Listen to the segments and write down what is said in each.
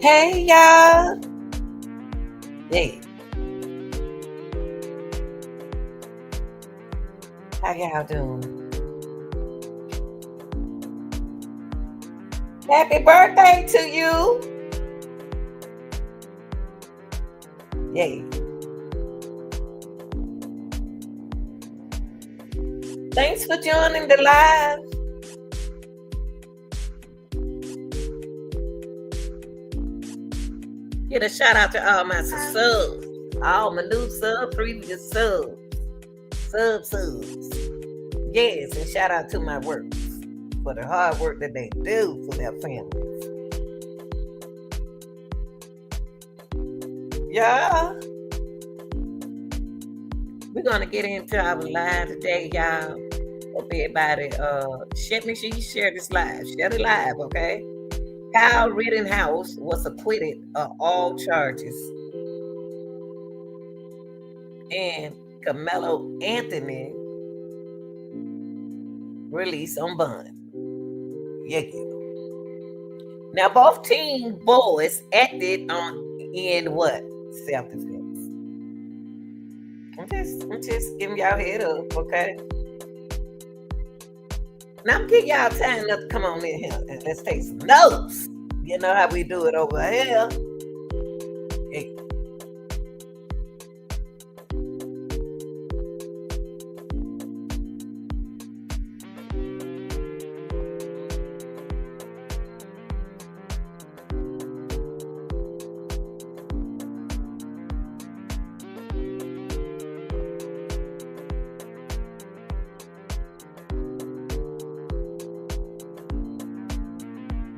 Hey y'all. Hey, how y'all doing? Happy birthday to you. Yay. Thanks for joining the live. Get a shout out to all my subs. All my new sub, previous subs. Yes, and shout out to my workers for the hard work that they do for their families. Yeah. We're gonna get into our live today, y'all. Hope everybody make sure you share this live. Share the live, okay? Kyle Rittenhouse was acquitted of all charges, and Karmelo Anthony released on bond. Yeah. Now both teen boys acted in what? Self-defense. I'm just giving y'all head up, okay? Now I'm giving y'all time enough to come on in here and let's take some notes. You know how we do it over here. Hey.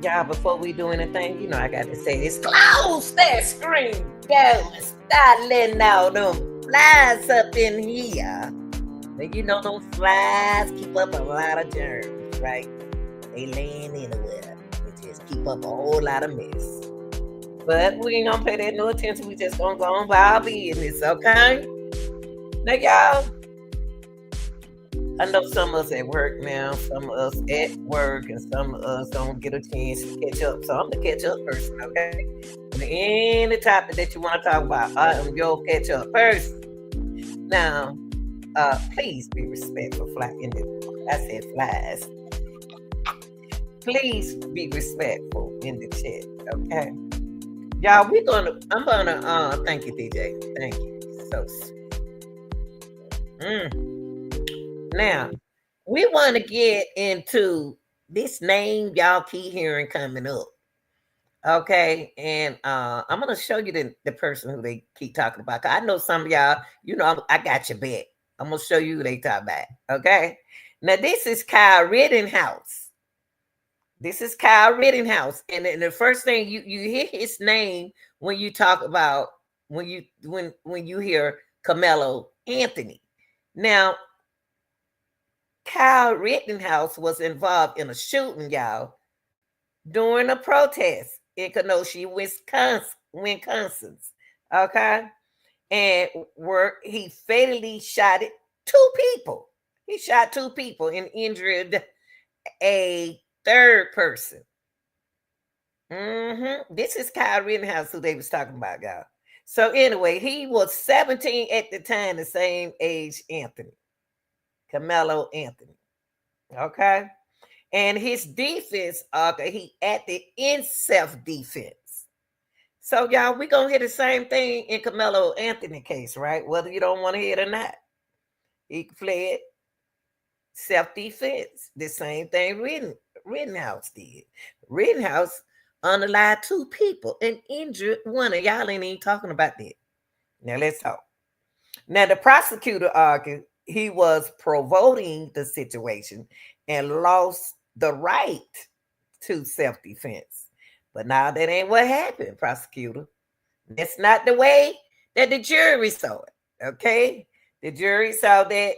Y'all, before we do anything, you know I got to say this. Close that screen down and start letting out them flies up in here. And you know those flies keep up a lot of germs, right? They land anywhere. They just keep up a whole lot of mess. But we ain't gonna pay that no attention. We just gonna go on by our business, okay? Now, y'all, I know some of us at work now, some of us at work, and some of us don't get a chance to catch up. So I'm the catch up person, okay? And any topic that you want to talk about, I am your catch up person. Now, please be respectful. I said flies. Please be respectful in the chat, okay? Y'all, I'm gonna thank you, DJ. Thank you. So now we want to get into this name y'all keep hearing coming up. Okay, and I'm gonna show you the person who they keep talking about. I know some of y'all, you know, I got your back. I'm gonna show you who they talk about. Okay, now this is Kyle Rittenhouse. This is Kyle Rittenhouse, and the first thing you hear his name when you talk about when you hear Karmelo Anthony. Now, Kyle Rittenhouse was involved in a shooting, y'all, during a protest in Kenosha, Wisconsin. Okay, and where he fatally shot two people. He shot two people and injured a third person. This is Kyle Rittenhouse who they was talking about, y'all. So anyway, he was 17 at the time, the same age Anthony, Karmelo Anthony. Okay. And his defense, he acted in self-defense. So y'all, we gonna hear the same thing in Karmelo Anthony case, right? Whether you don't want to hear it or not. He fled self-defense. The same thing Rittenhouse did. Rittenhouse unalived two people and injured one. And y'all ain't even talking about that. Now let's talk. Now the prosecutor argued he was provoking the situation and lost the right to self-defense. But now that ain't what happened, prosecutor. That's not the way that the jury saw it. Okay? The jury saw that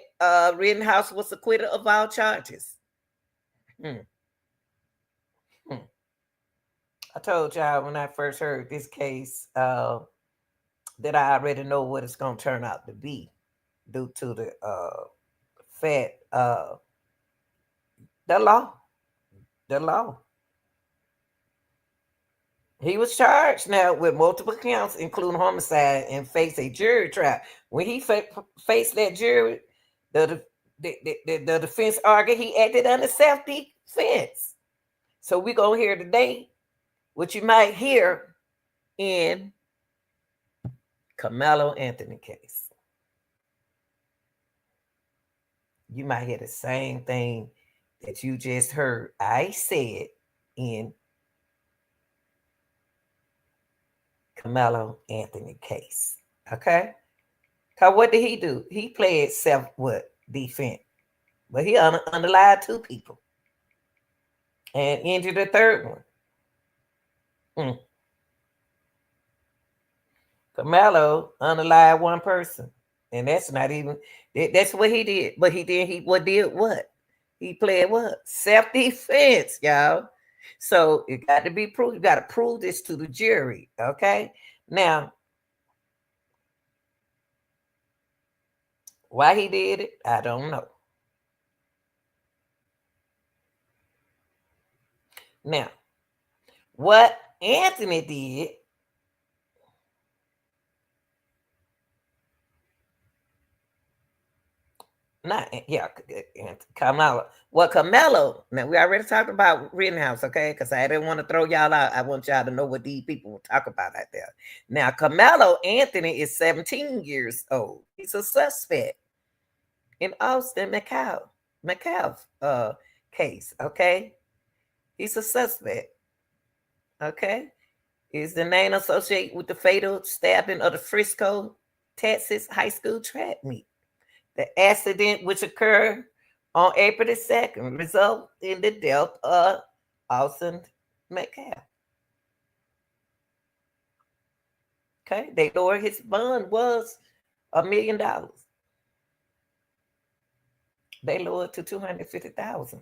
Rittenhouse was acquitted of all charges. I told y'all when I first heard this case that I already know what it's going to turn out to be due to the law. The law. He was charged now with multiple counts, including homicide, and faced a jury trial. When he faced that jury, the, the defense argued he acted under self-defense. So we're going to hear today what you might hear in Karmelo Anthony case. You might hear the same thing that you just heard I said in Karmelo Anthony case. Okay? Because what did he do? He played self-defense. But he underlied 2 people and injured a 3rd one. Karmelo underlied 1 person. And that's not even, that's what he did. But he did what? He played what? Self-defense, y'all. So it got to be proved. You got to prove this to the jury, okay? Now, why he did it, I don't know. Now, what Anthony did, Karmelo. Well, Karmelo, now we already talked about Rittenhouse, okay? Because I didn't want to throw y'all out. I want y'all to know what these people will talk about out there. Now, Karmelo Anthony is 17 years old. He's a suspect in Austin McCall case, okay? He's a suspect, okay? Is the name associated with the fatal stabbing of the Frisco, Texas high school track meet. The accident, which occurred on April the 2nd, resulted in the death of Austin McCall. Okay, they lowered his bond was $1 million. They lowered to $250,000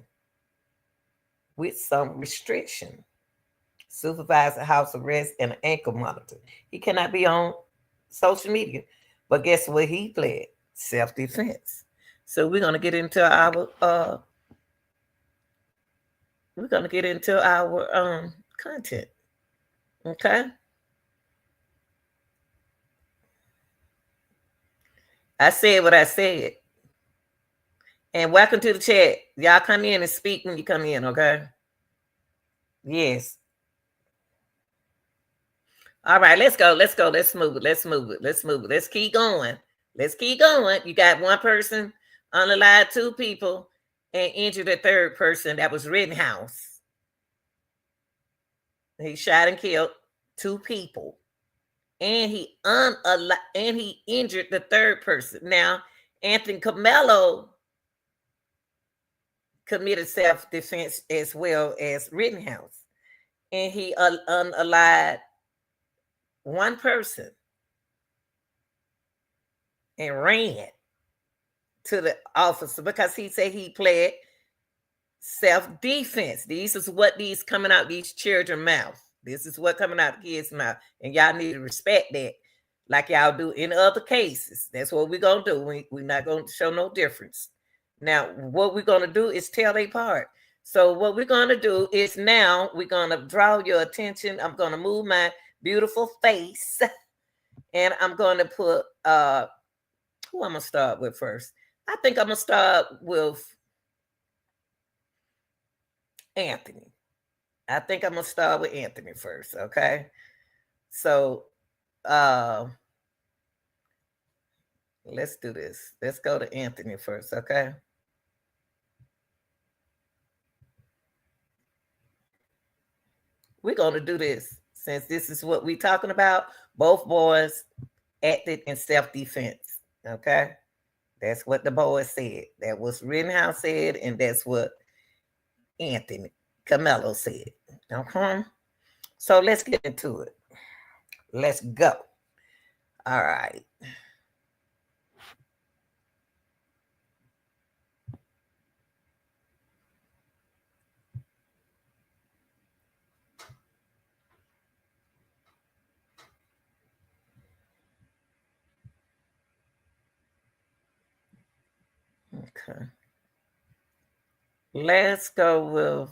with some restriction. Supervisor house arrest and an ankle monitor. He cannot be on social media. But guess what he pled? Self-defense. So we're gonna get into our content. Okay. I said what I said. And welcome to the chat. Y'all come in and speak when you come in, okay? Yes. All right, let's go. Let's move it. Let's keep going. You got 1 person unalive 2 people and injured a 3rd person. That was Rittenhouse. He shot and killed 2 people. And he injured the 3rd person. Now, Anthony Karmelo committed self-defense as well as Rittenhouse. And he unalived 1 person and ran to the officer because he said he pled self-defense. This is what these coming out these children's mouth. This is what coming out the kids' mouth. And y'all need to respect that like y'all do in other cases. That's what we're going to do. We're not going to show no difference. Now, what we're going to do is tell a part. So what we're going to do is now we're going to draw your attention. I'm going to move my beautiful face and I'm going to put who I'm going to start with first. I think I'm going to start with Anthony. I think I'm going to start with Anthony first, okay? So let's do this. Let's go to Anthony first, okay? We're going to do this since this is what we're talking about. Both boys acted in self-defense, okay? That's what the boys said. That was Rittenhouse said, and that's what Anthony Karmelo said, okay? So let's get into it. Let's go. All right. Okay. Let's go with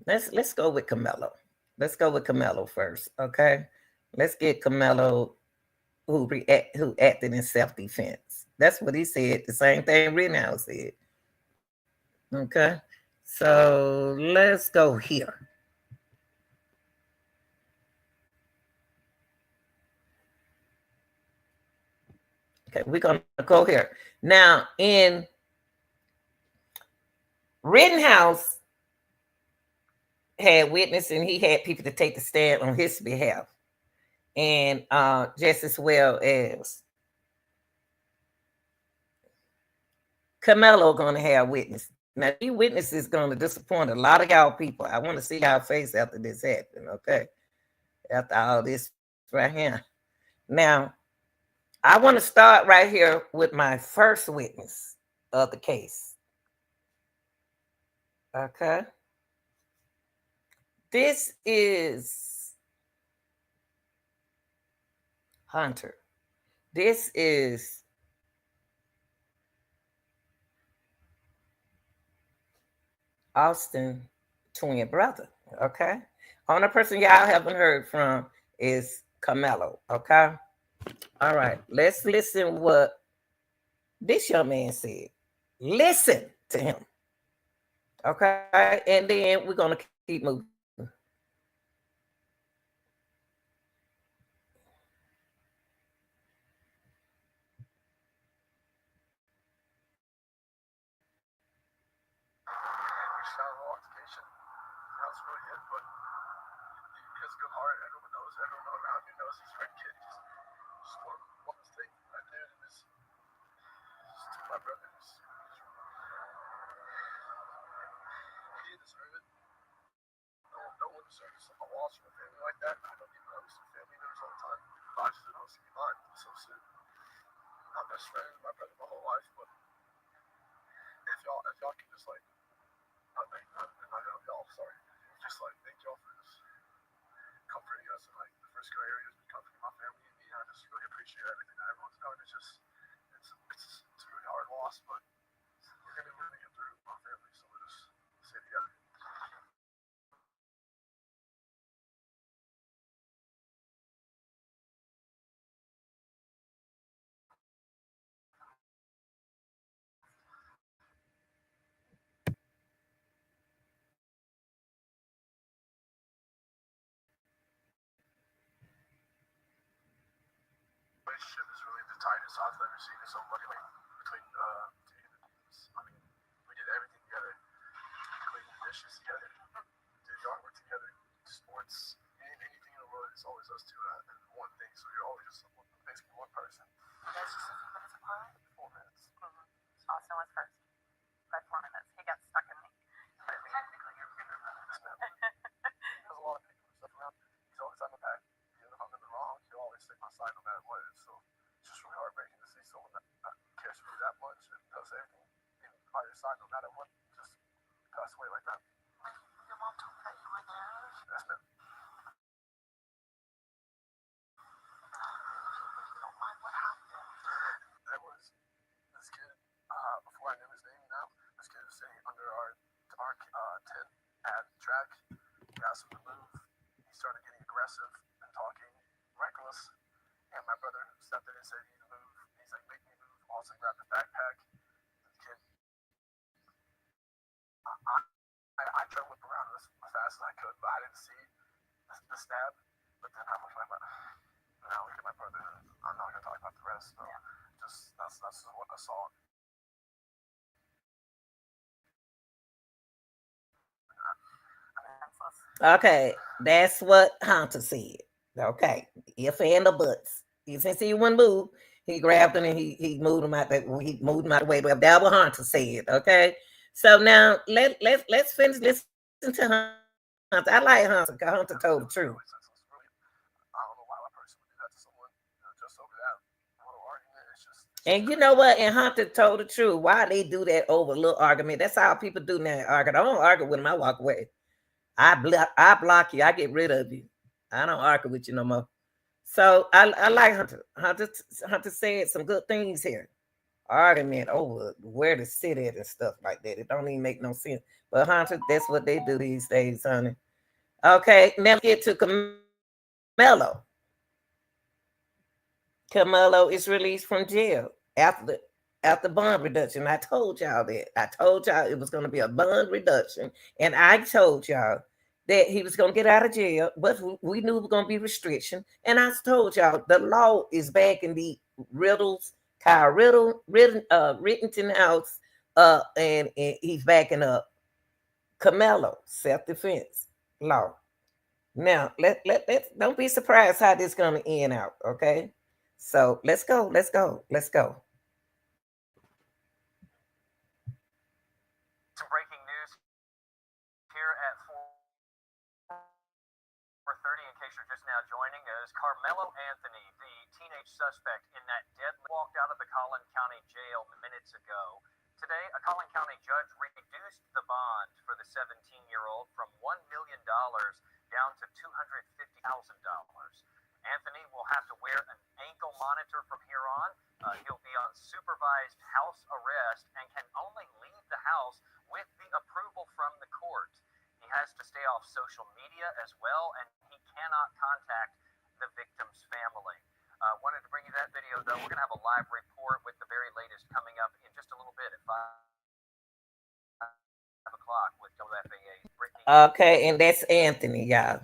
Let's go with Karmelo. Let's go with Karmelo first, okay? Let's get Karmelo who acted in self-defense. That's what he said. The same thing Rittenhouse said. Okay. So let's go here. Okay, we're gonna go here. Now in Rittenhouse had witness and he had people to take the stand on his behalf. And just as well as Karmelo gonna have witness. Now, these witnesses gonna disappoint a lot of y'all people. I want to see y'all face after this happen, okay? After all this right here. Now, I want to start right here with my first witness of the case. Okay. This is Hunter. This is Austin twin brother. Okay. Only person y'all haven't heard from is Karmelo. Okay. All right. Let's listen what this young man said. Listen to him. Okay. And then we're gonna keep moving. Okay, that's what Hunter said. Okay, if and the buts. Since he wouldn't move, he grabbed him and he moved him out. He moved him out of the way. But that what Hunter said. Okay, so now let's finish listening to Hunter. I like Hunter because Hunter told the truth. And you know what? And Hunter told the truth. Why they do that over a little argument? That's how people do now. Argue. I don't argue with them. I walk away. I block you. I get rid of you. I don't argue with you no more. So I like Hunter. Hunter said some good things here. argument over where to sit at and stuff like that. It don't even make no sense. But Hunter, that's what they do these days, honey. Okay, now get to Carmelo. Carmelo is released from jail after bond reduction. I told y'all that. I told y'all it was going to be a bond reduction, and I told y'all that he was going to get out of jail, but we knew it was going to be restriction. And I told y'all the law is back in the Rittenhouse, and he's backing up Carmelo self-defense law. Now let don't be surprised how this gonna end out. Okay, so let's go. Some breaking news here at 4:30. In case you're just now joining us, Karmelo Anthony, the teenage suspect in that deadly, walked out of the Collin County Jail minutes ago. Today, a Collin County judge reduced the bond for the 17-year-old from $1 million down to $250,000. Anthony will have to wear an ankle monitor from here on. He'll be on supervised house arrest and can only leave the house with the approval from the court. He has to stay off social media as well, and he cannot contact the victim's family. Wanted to bring you that video, though. We're going to have a live report with the very latest coming up in just a little bit at 5 o'clock with WFAA's Brittany. Okay, and that's Anthony, y'all.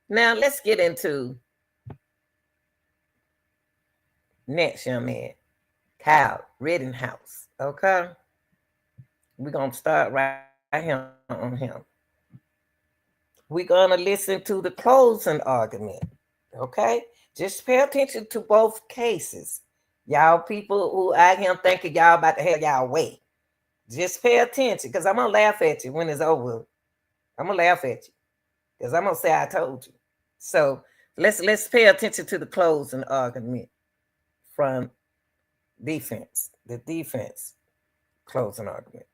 Now let's get into next young man, Kyle Rittenhouse. Okay, we're gonna start right here on him. We're gonna listen to the closing argument. Okay, just pay attention to both cases. Y'all people who out here thinking y'all about to have y'all way. Just pay attention, because I'm gonna laugh at you when it's over. I'm gonna laugh at you because I'm gonna say I told you. So let's pay attention to the closing argument from defense. The defense closing argument.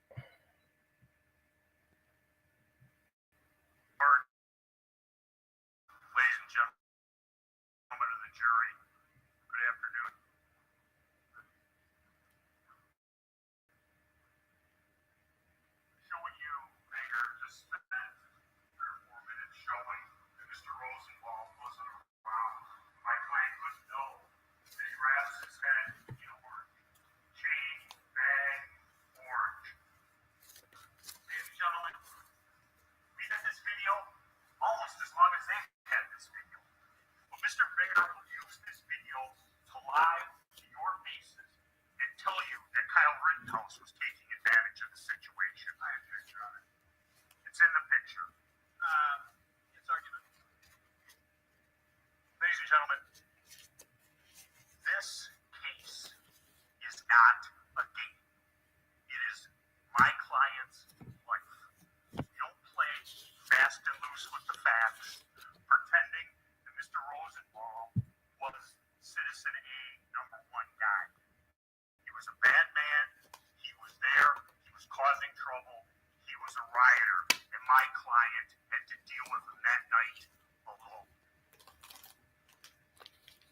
Ladies and gentlemen of the jury, good afternoon. Showing you Baker just spent 3 or 4 minutes showing that Mr. Rosenbaum wasn't around. My client couldn't know that he wraps his head in orange. Chain, bag, orange. Ladies and gentlemen, we did this video almost as long as they had this video. But Mr. Baker will use this video to lie to your faces and tell you that Kyle Rittenhouse was taking advantage of the situation. I have a picture of it. It's in the picture. It's argument. Ladies and gentlemen, this case is not a game. It is my client's life. You don't play fast and loose with the facts, pretending that Mr. Rosenbaum was Citizen A #1 guy. He was a bad man. He was there. He was causing trouble. He was a rioter. And my client had to deal with him that night alone.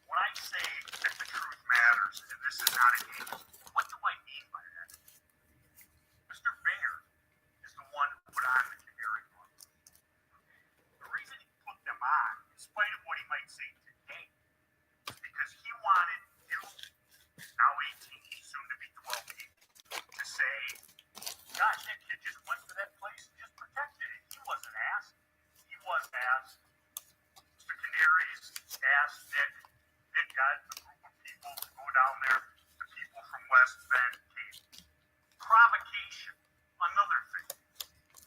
When I say that the truth matters and this is not a game, what do I mean by that? Mr. Banger is the one who put on the canary bar. The reason he put them on, in spite of what he might say today, is because he wanted you, now 18, soon to be 12 people, to say, gosh, that kid just went to that place and just protected it. He wasn't asked. He was asked. Mr. Canaries asked Nick. Nick got a group of people to go down there. The people from West Bend came. Provocation. Another thing.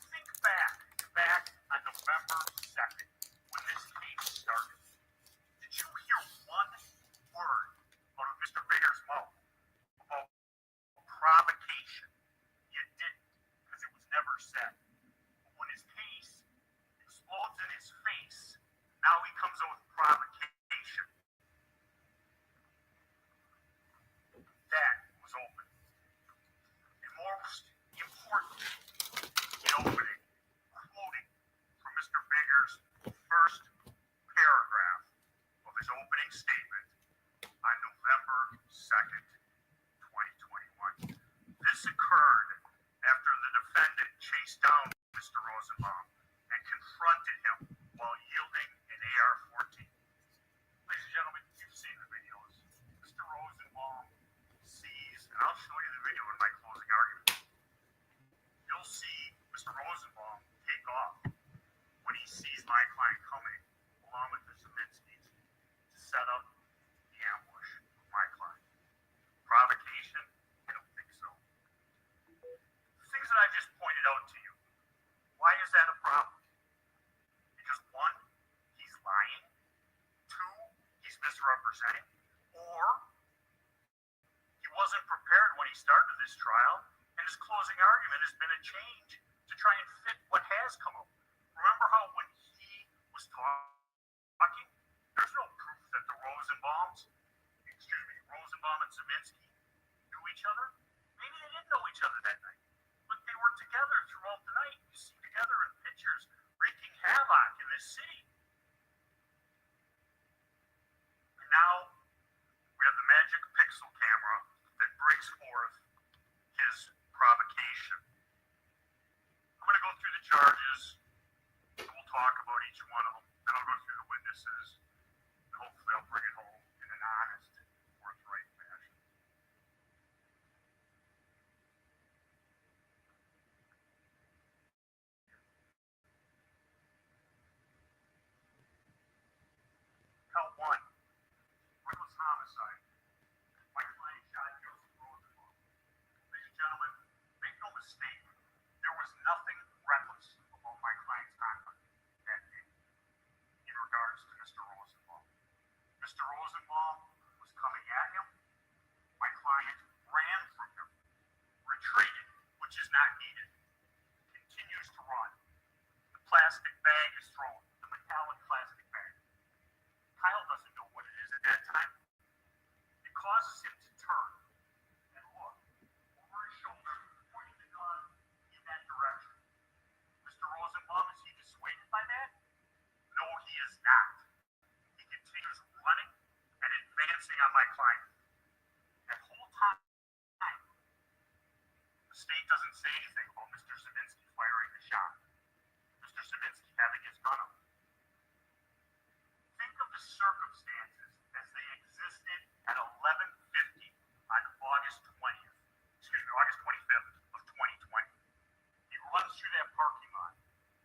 Think back on November 2nd, when this case started. Did you hear one word out of Mr. Baker's mouth about provocation? You didn't, because it was never said. But when his case explodes in his face, now he comes out with provocation. That was open. And most important, in opening, quoting from Mr. Baker's first paragraph of his opening statement on November 2nd, 2021. he's misrepresenting, or he wasn't prepared when he started this trial, and his closing argument has been a change to try and fit what has come up. Remember how when he was talking, there's no proof that the Rosenbaum and Zeminski knew each other? Maybe they didn't know each other that night, but they were together throughout the night. You see together in pictures wreaking havoc in this city. And now we have the magic pixel camera that brings forth his provocation. I'm going to go through the charges, and we'll talk about each one of them. Then I'll go through the witnesses, and hopefully I'll bring it home in an honest, forthright fashion. Count one, reckless homicide. My client shot Joseph Rosenbaum. Ladies and gentlemen, make no mistake, there was nothing reckless about my client's conduct that day in regards to Mr. Rosenbaum. Mr. Rosenbaum was coming at him. My client ran from him, retreated, which is not needed, continues to run. The plastic bag is thrown, the metallic plastic bag. Kyle doesn't know what it is at that time. It causes him to turn and look over his shoulder, pointing the gun in that direction. Mr. Rosenbaum, is he dissuaded by that? No, he is not. He continues running and advancing on my client. That whole time, the state doesn't say anything about Mr. Zeminski firing the shot. Mr. Zeminski having his gun up. Think of the circumstances as they existed at 11:50 on August 25th of 2020. He runs through that parking lot.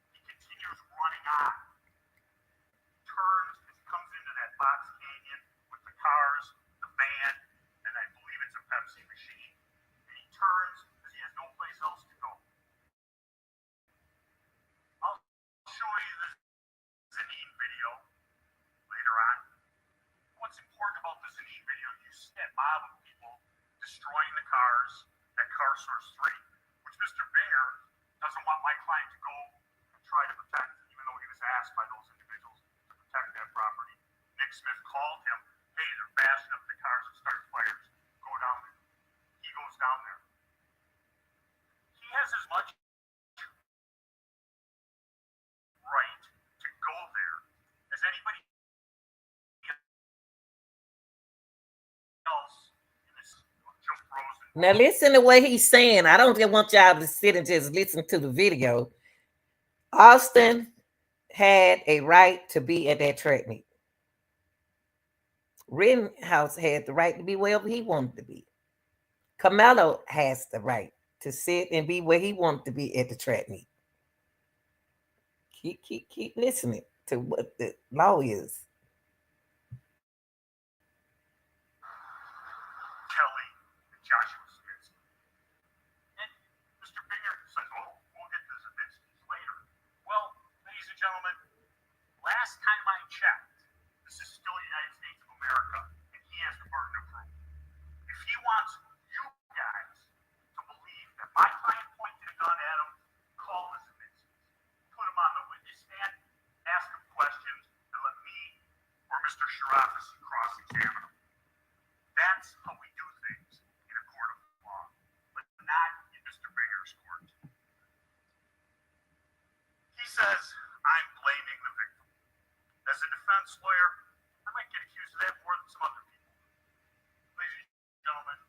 He continues running on. Turns as he comes into that box canyon with the cars, the van, and I believe it's a Pepsi machine. And he turns because he has no place else to go. I'll show you the Zanine video later on. What's important about the Zanine video, you see that mob of people destroying the cars at Car Source 3, which Mr. Binger doesn't want my client to go and try to protect, even though he was asked by those individuals to protect that property. Nick Smith called him, hey, they're bashing up the cars and start fires. Go down there. He goes down there. He has as much right to go there as anybody else in this Joe Rosen. Now listen to what he's saying. I don't just want y'all to sit and just listen to the video. Austin had a right to be at that track meet. Rittenhouse had the right to be wherever he wanted to be. Karmelo has the right to sit and be where he wanted to be at the track meet. Keep listening to what the lawyers. Kelly and Joshua Zeminski. And Mr. Binger says, oh, we'll get to Zeminski's later. Well, ladies and gentlemen, last time I checked, this is still the United States of America, and he has the burden of proof. If he wants you guys to believe that my client pointed a gun at him, call the Zeminskis. Put him on the witness stand, ask him questions, and let me or Mr. Sharafis cross-examine him. That's how we do things in a court of law, but not in Mr. Binger's court. He says, I'm blaming the victim. As a defense lawyer, I might get accused of that more than some other people. Ladies and gentlemen,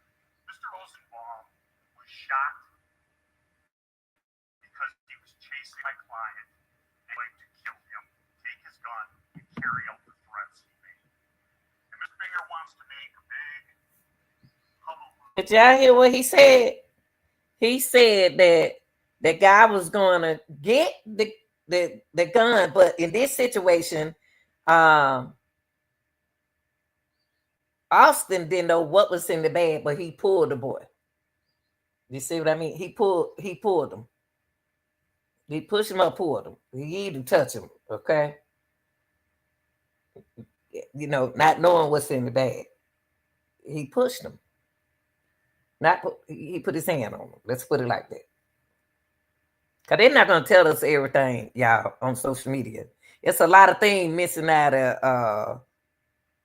Mr. Rosenbaum was shot because he was chasing my client and going to kill him, take his gun, and carry out the threats he made. And Mr. Binger wants to make a big hullabaloo. Did y'all hear what he said? He said that the guy was going to get the gun, but in this situation, Austin didn't know what was in the bag, but he pulled the boy. You see what I mean? He pulled him. He pushed him up, pulled him. He didn't touch him. Okay. not knowing what's in the bag. He pushed him. He put his hand on him. Let's put it like that. Because they're not going to tell us everything, y'all, on social media. It's a lot of things missing out of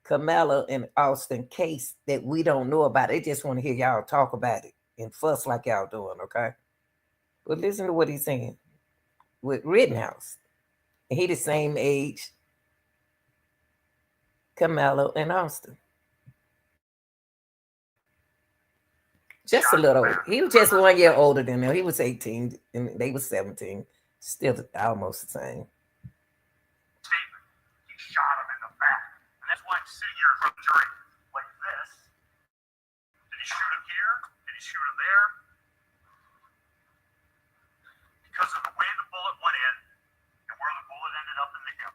Karmelo and Austin case that we don't know about. They just want to hear y'all talk about it and fuss like y'all doing, okay? But listen to what he's saying with Rittenhouse. He the same age, Karmelo and Austin. Just a little. He was just 1 year older than them. He was 18 and they was 17. Still almost the same. Statement. He shot him in the back. And that's why I'm sitting here in front of the jury like this. Did he shoot him here? Did he shoot him there? Because of the way the bullet went in and where the bullet ended up in the hip,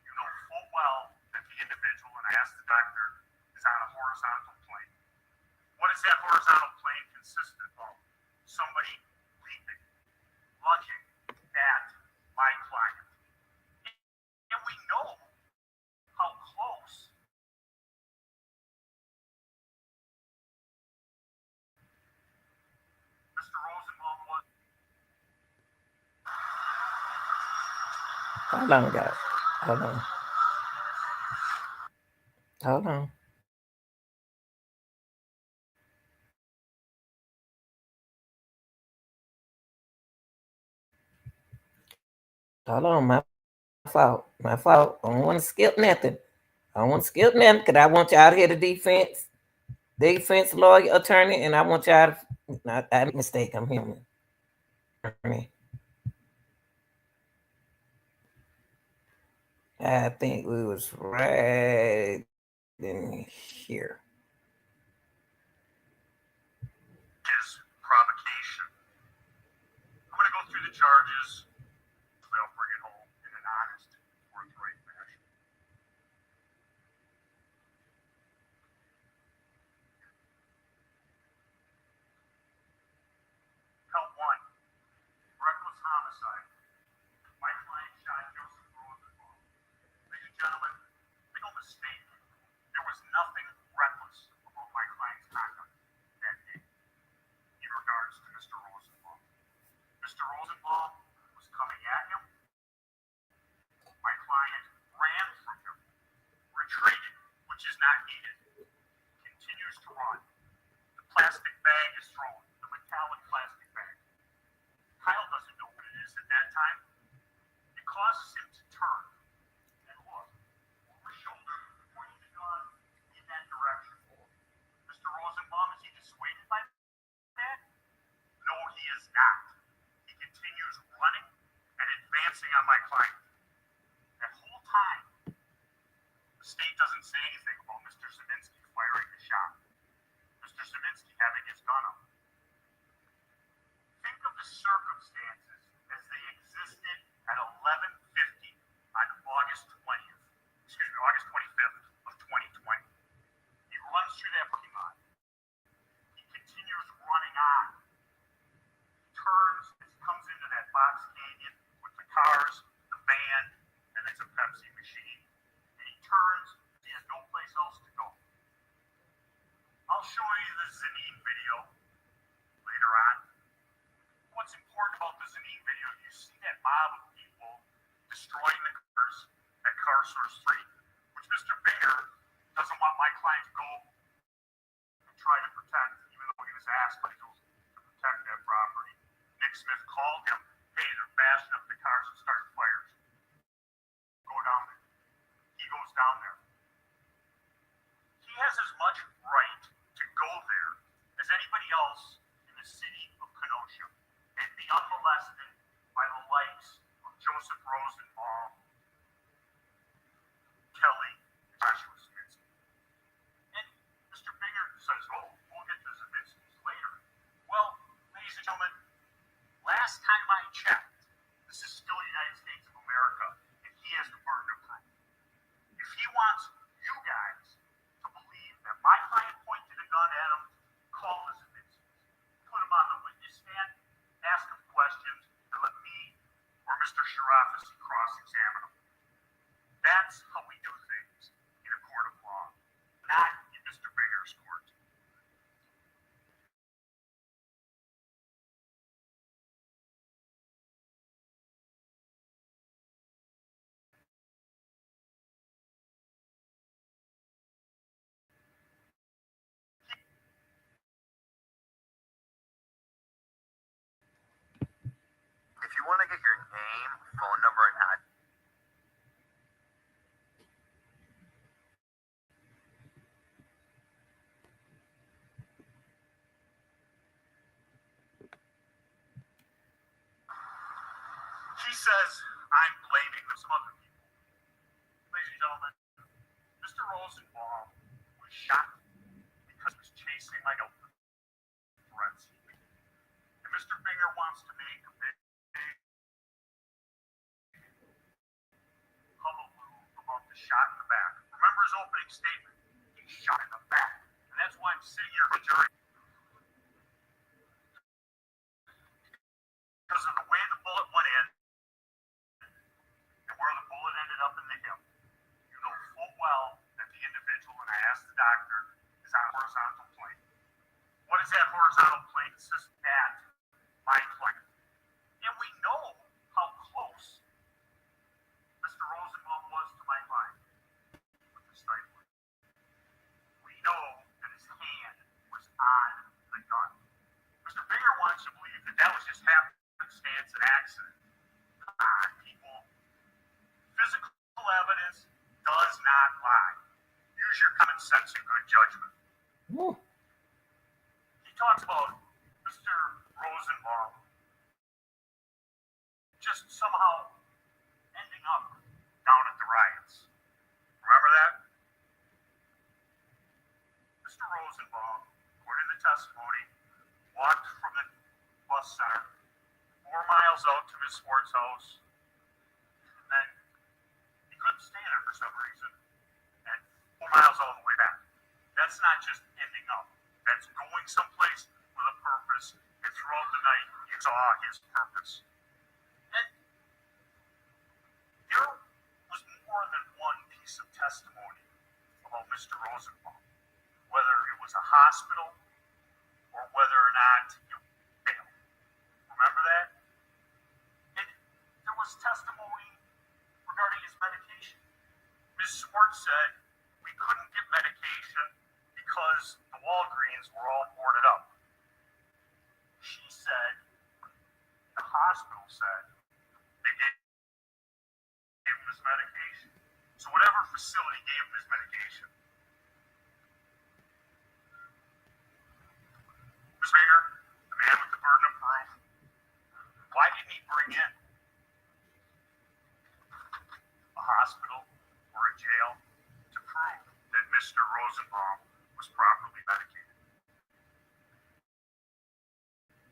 you know full well that the individual, and I asked the doctor, is on a horizontal plane. What is that horizontal plane consistent of? Somebody leaping, lunging at my client. And we know how close Mr. Rosenbaum was. Hold on, guys. Hold on. Hold on. Hold on, my fault. My fault. I don't want to skip nothing. I don't want to skip nothing because I want y'all to hear the defense lawyer, attorney, and I want y'all to, I made a mistake. I'm human. I think we was right in here. His provocation. I'm going to go through the charges. They'll bring it home in an honest, forthright fashion. Count 1, reckless homicide. My client shot Joseph Rosenbaum. Ladies and gentlemen, make no mistake. There was nothing reckless about my client's conduct that day in regards to Mr. Rosenbaum. Mr. Rosenbaum was coming at him. My client ran from him, retreated, which is not needed, continues to run. The plastic bag is thrown, the metallic plastic bag. Kyle doesn't know what it is at that time. It causes him to turn and look over his shoulder, pointing the gun in that direction. Mr. Rosenbaum, is he dissuaded by that? No, he is not. He continues running and advancing on my client. That whole time, the state doesn't say anything about Mr. Zeminski firing the shot. Mr. Zeminski having his gun up. Think of the circumstances as they existed at 11:50 on August 25th of 2020. He runs through that parking lot. He continues running on. He turns as he comes into that box canyon with the cars, the van, and it's a Pepsi machine. And he turns, he has no place else to go. I'll show you the Zanine video later on. What's important about the Zanine video, you see that mob of people destroying the cars at Car Source 3, which Mr. Binger doesn't want my client to go and try to protect, even though he was asked by Jules to protect that property. Nick Smith called him, hey, they're bashing up the cars and starting fires. Go down there. He goes down there. He has as much right to go there as anybody else in the city of Kenosha and be unmolested by the likes of Joseph Rosenbaum, Kelly, Joshua Zeminski. And Mr. Binger says, oh, we'll get to Zeminski's later. Well, ladies and gentlemen, last time you want to get your name, phone number, and address? He says I'm blaming some other people. Ladies and gentlemen, Mr. Rosenbaum was shot because he was chasing my girlfriend. And Mr. Binger wants to make a big hullabaloo about the shot in the back. Remember his opening statement? He shot in the back. And that's why I'm sitting here with jury. Because of the way the bullet went in and where the bullet ended up in the hip. You know full well that the individual, and I asked the doctor, is on a horizontal plane. What is that horizontal plane? It's just at my plane. And we know how close Mr. Rosenbaum was to my client with the stifling. We know that his hand was on the gun. Mr. Binger wants you to believe that that was just happenstance, an accident. People, physical evidence does not lie. Use your common sense and good judgment. Woo. He talks about Mr. Rosenbaum just somehow ending up down at the riots. Remember that? Mr. Rosenbaum, according to the testimony, walked from the bus center 4 miles out to his sports house, and then he couldn't stay there for some reason, and 4 miles all the way back. That's not just ending up. That's going someplace with a purpose, and throughout the night, you saw his purpose. And there was more than one piece of testimony about Mr. Rosenbaum, whether it was a hospital or whether or not you failed. Remember that? And there was testimony regarding his medication. Ms. Swartz said we couldn't get medication because the Walgreens were all boarded up. She said, the hospital said, they gave him his medication. So whatever facility gave him his medication. Ms. Binger, the man with the burden of proof, why didn't he bring in a hospital or a jail to prove that Mr. Rosenbaum was properly medicated?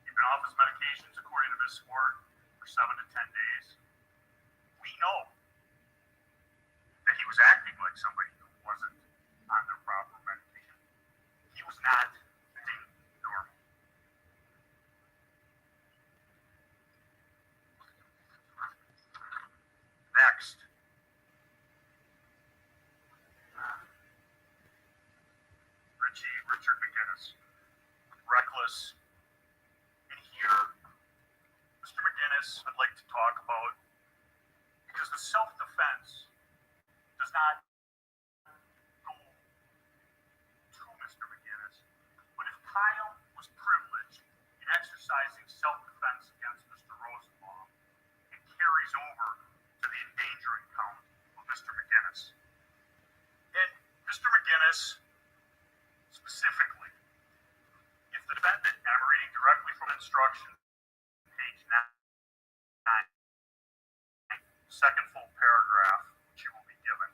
He'd been off his medications, according to Ms. Swart, for 7 to 10 days. We know that he was acting like somebody who wasn't on their proper medication. He was not acting normal. Next. Richard McGinnis. Reckless. And here, Mr. McGinnis, I'd like to talk about, because the self-defense does not go to Mr. McGinnis. But if Kyle was privileged in exercising self-defense against Mr. Rosenbaum, it carries over to the endangering count of Mr. McGinnis. And Mr. McGinnis, specifically, if the defendant, and I'm reading directly from instruction, page 9, second full paragraph, which you will be given.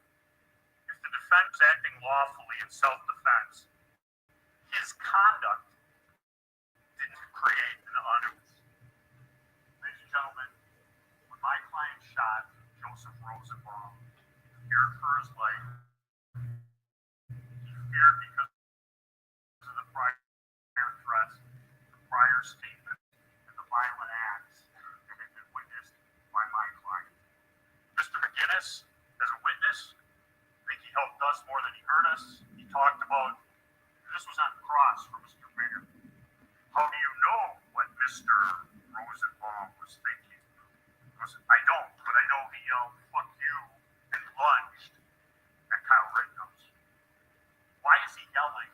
If the defendant is acting lawfully in self-defense, his conduct didn't create an unease. Ladies and gentlemen, when my client shot Joseph Rosenbaum, he feared for his life. He feared because of the prior threats, the prior statement, and the violent acts that had been witnessed by my client. Mr. McGinnis, as a witness, I think he helped us more than he hurt us. He talked about, this was on the cross for Mr. Binger. How do you know what Mr. Rosenbaum was thinking? I don't, but I know he yelled, fuck you, and lunged at Kyle Rittenhouse. Why is he yelling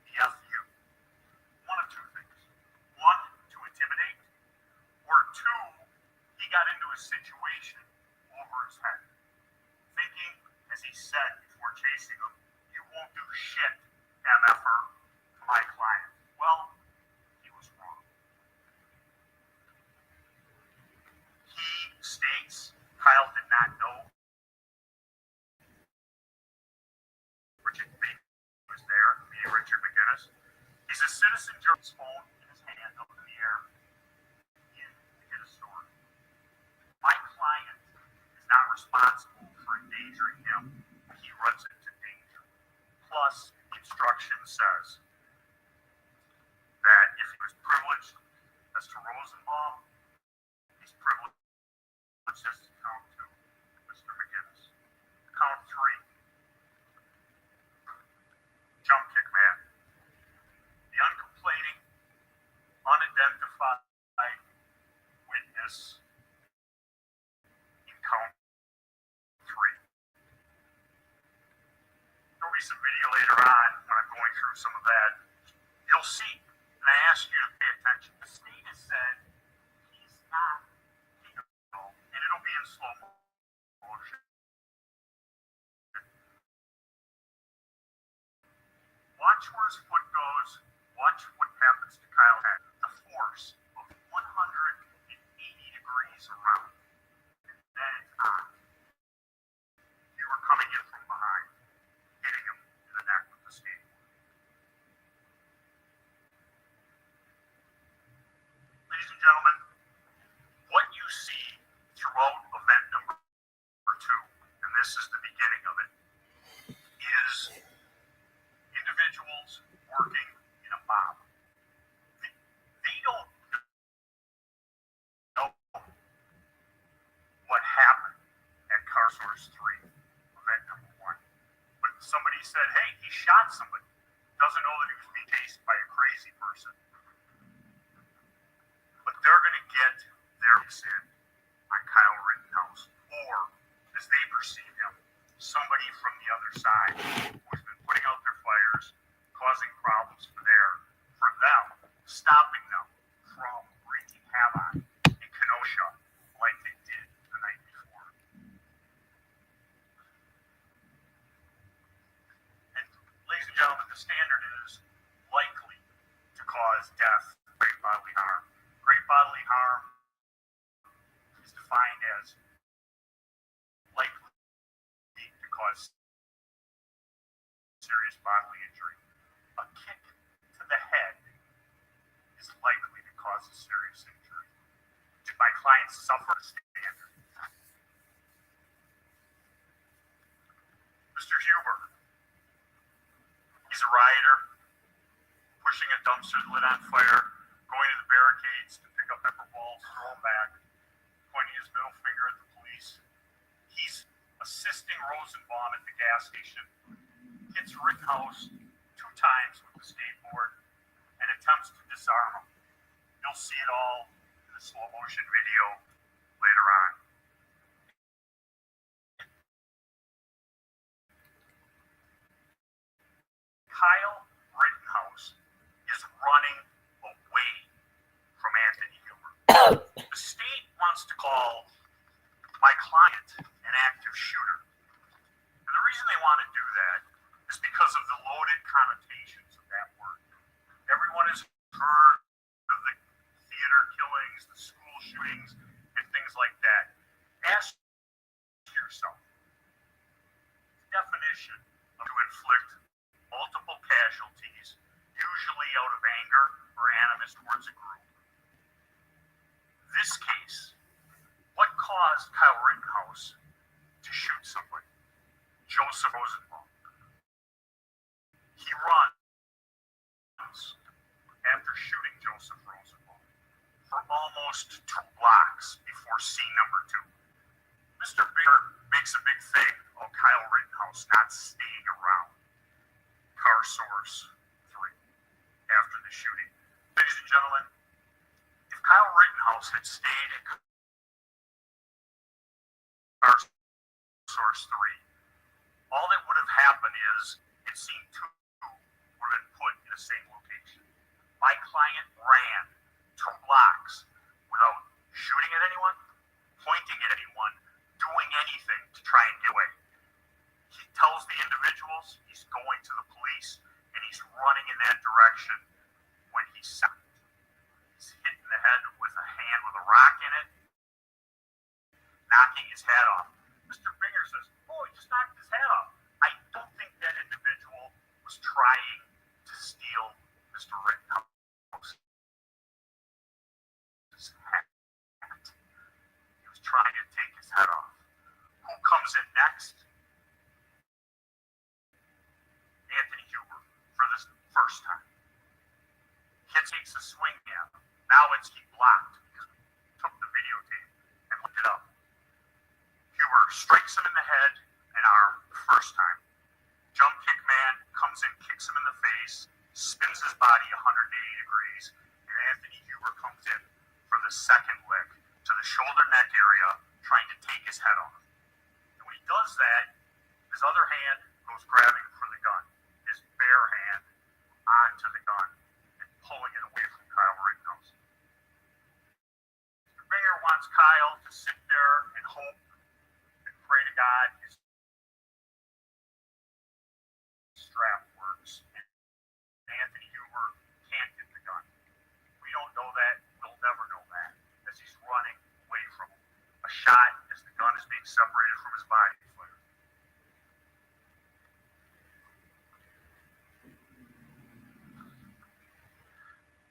the F you? One of two things. One, to intimidate, or two, he He's a citizen journalist's phone in his hand up in the air in to get a story. My client is not responsible for endangering him. He runs into danger. Plus, the instruction says that if he was privileged as to Rosenbaum, he's privileged as to count two, Mr. McGinnis. Count three. Jump kick, man. The uncomplaining, unidentified witness in count three. There'll be some video later on when I'm going through some of that. You'll see, and I ask you to pay attention. The state has said he's not capable, and it'll be in slow motion. Watch where his foot goes. Watch what happens to Kyle Head. The force of 180 degrees around. And then it's on. You were coming in from behind, hitting him in the neck with the skateboard. Ladies and gentlemen, what you see throughout event number 2, and this is the beginning of it, is individuals working in a mob. They don't know what happened at Car Source 3, event number 1. But somebody said, hey, he shot somebody. Doesn't know that he was being chased by a crazy person. But they're going to get their sin on Kyle Rittenhouse, or as they perceive him, somebody from the other side who's been putting out their fires, causing problems for them, stopping them from wreaking havoc in Kenosha like they did the night before. And ladies and gentlemen, the standard is likely to cause death, great bodily harm. Great bodily harm is defined as likely to cause serious bodily injury. A kick to the head is likely to cause a serious injury. Did my client suffer the standard? Mr. Huber, he's a rioter, pushing a dumpster lit on fire, going to the barricades to pick up pepper balls, throw them back, pointing his middle finger at the police. He's assisting Rosenbaum at the gas station, hits Rittenhouse 2 times with the skateboard, and attempts to disarm him. You'll see it all in the slow motion video later on. Kyle Rittenhouse is running away from Anthony Huber. The state wants to call my client an active shooter. And the reason they want to do that is because of the loaded connotations of that word. Everyone has heard of the theater killings, the school shootings, and things like that. Ask yourself, the definition of to inflict multiple casualties, usually out of anger or animus towards a group. This case, what caused Kyle Rittenhouse to shoot somebody? Joseph Rosenbaum. He runs after shooting Joseph Rosenbaum for almost 2 blocks before scene number 2. Mr. Baker makes a big thing of Kyle Rittenhouse not staying around Car Source 3 after the shooting. Ladies and gentlemen, if Kyle Rittenhouse had stayed at Car Source 3, all that would have happened is in scene 2 would have been put in the same location. My client ran 2 blocks without shooting at anyone, pointing at anyone, doing anything to try and get away. He tells the individuals he's going to the police, and he's running in that direction when he's shot. He's hit in the head with a hand with a rock in it, knocking his hat off. Mr. Binger says, oh, he just knocked his hat off. I don't think that individual was trying to steal Mr. first time. Kid takes a swing at him. Now it's he blocked because we took the videotape and looked it up. Huber strikes him in the head and arm the first time. Jump kick man comes in, kicks him in the face, spins his body 180 degrees, and Anthony Huber comes in for the second lick to the shoulder neck area, trying to take his head off. And when he does that, his other hand goes grabbing for the gun, his bare hand onto the gun and pulling it away from Kyle Rittenhouse. Mr. Banger wants Kyle to sit there and hope and pray to God his strap works and Anthony Huber can't get the gun. We don't know that. We'll never know that as he's running away from him. A shot as the gun is being separated from his body.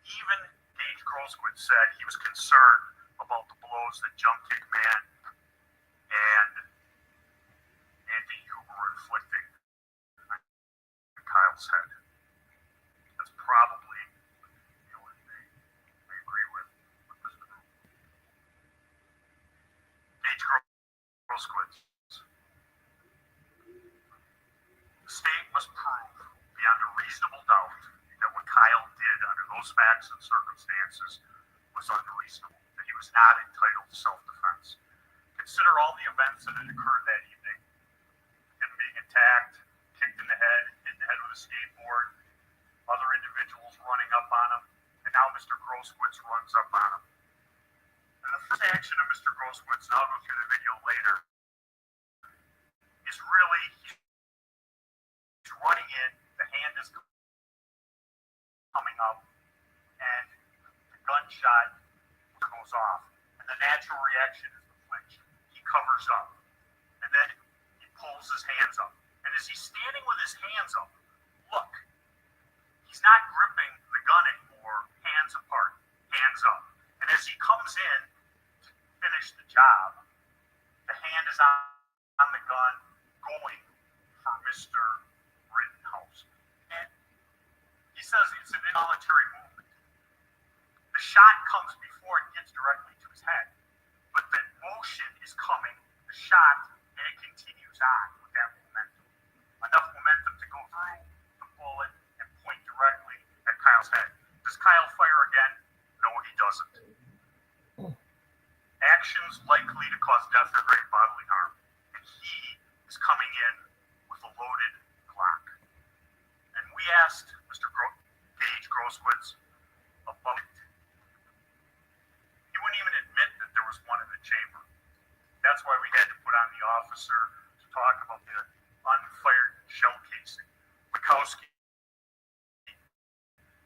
Even Gage Grosquit said he was concerned about the blows that Jump Kick Man and Anthony Huber were inflicting on Kyle's head. That's probably the only thing I agree with this group. Gage Grosquit. The state must prove beyond a reasonable doubt that what Kyle did under those facts and circumstances was unreasonable, that he was not entitled to self-defense. Consider all the events that had occurred that evening. Him being attacked, kicked in the head, hit the head with a skateboard, other individuals running up on him, and now Mr. Grosquitz runs up on him. And the first action of Mr. Grosquitz, and I'll go through the video later, is really he's running in, the hand is coming up, and the gunshot goes off. And the natural reaction is the flinch. He covers up, and then he pulls his hands up. And as he's standing with his hands up, look, he's not gripping the gun anymore, hands apart, hands up. And as he comes in to finish the job, the hand is on the gun going for Mr. Rittenhouse. And he says it's an involuntary movement. The shot comes before it gets directly to his head, but the motion is coming, the shot, and it continues on with that momentum. Enough momentum to go through the bullet and point directly at Kyle's head. Does Kyle fire again? No, he doesn't. Actions likely to cause death or great bodily harm, and he is coming in with a loaded Glock. And we asked Mr. Gage Grosquitz about it. He wouldn't even admit that there was one in the chamber. That's why we had to put on the officer to talk about the unfired shell casing. Mikowski